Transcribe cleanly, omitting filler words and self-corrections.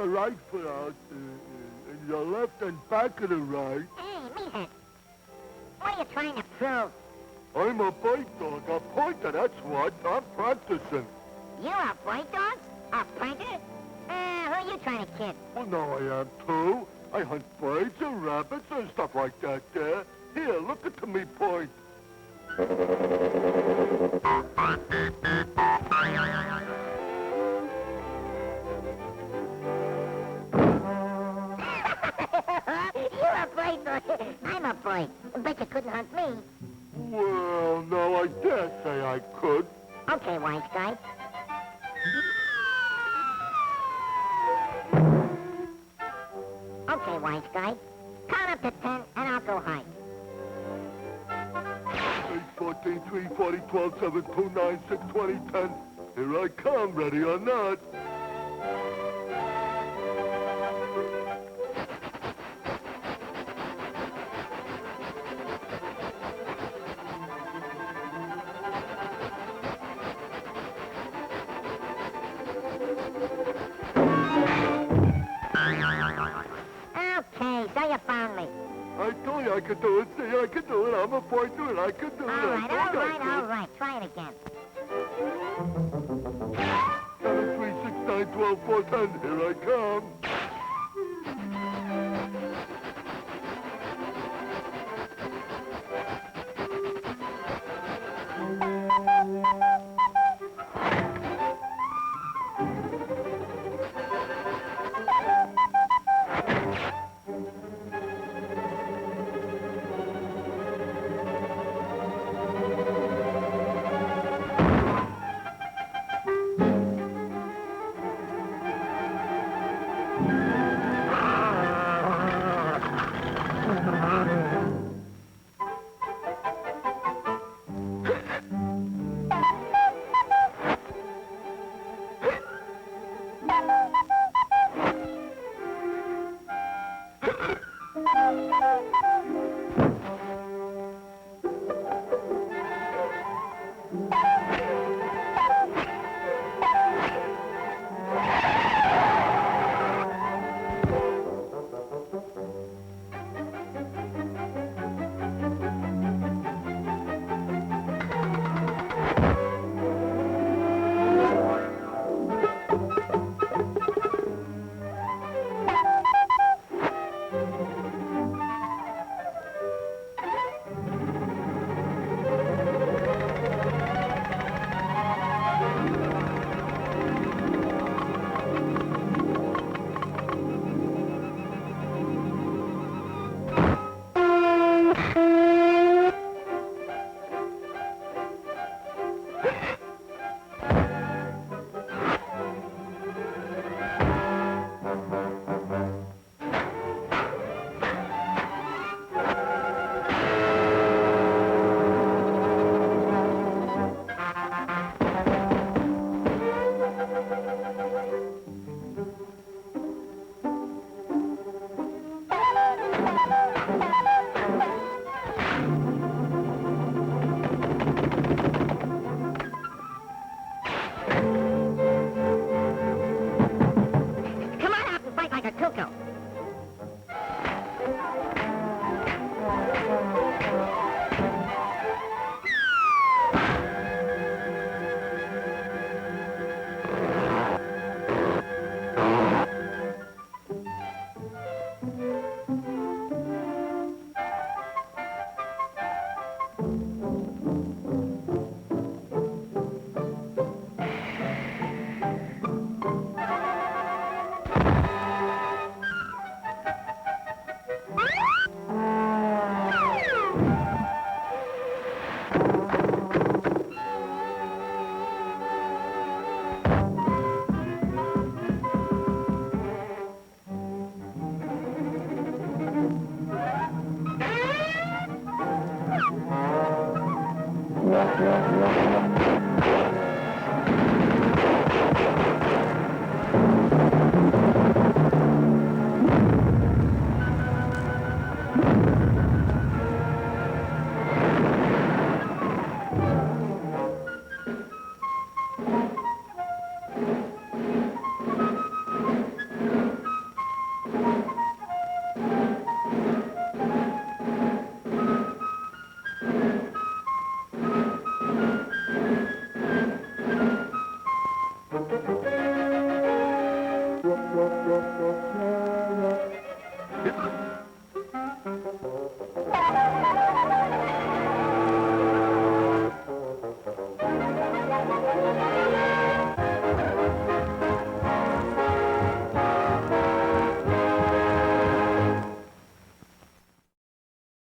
your right foot out, and your left and back of the right. Hey, meathead. What are you trying to prove? I'm a bird dog, a pointer, that's what. I'm practicing. You're a bird dog? A pointer? Who are you trying to kid? Well, now I am, too. I hunt birds and rabbits and stuff like that there. Here, look at me point. You're a bird dog. I'm a bird. Bet you couldn't hunt me. Well, no, I dare say I could. Okay, wise guy. Okay, wise guy. Count up to 10, and I'll go hide. 8, 14, 3, 40, 12, 7, 2, 9, 6, 20, 10. Here I come, ready or not. Okay, so you found me. I told you I could do it. See, I could do it. I'm a pointer and I could do it. All right. Try it again. 7, 3, 6, 9, 12, 4, 10. Here I come. Coo Coo. Yeah.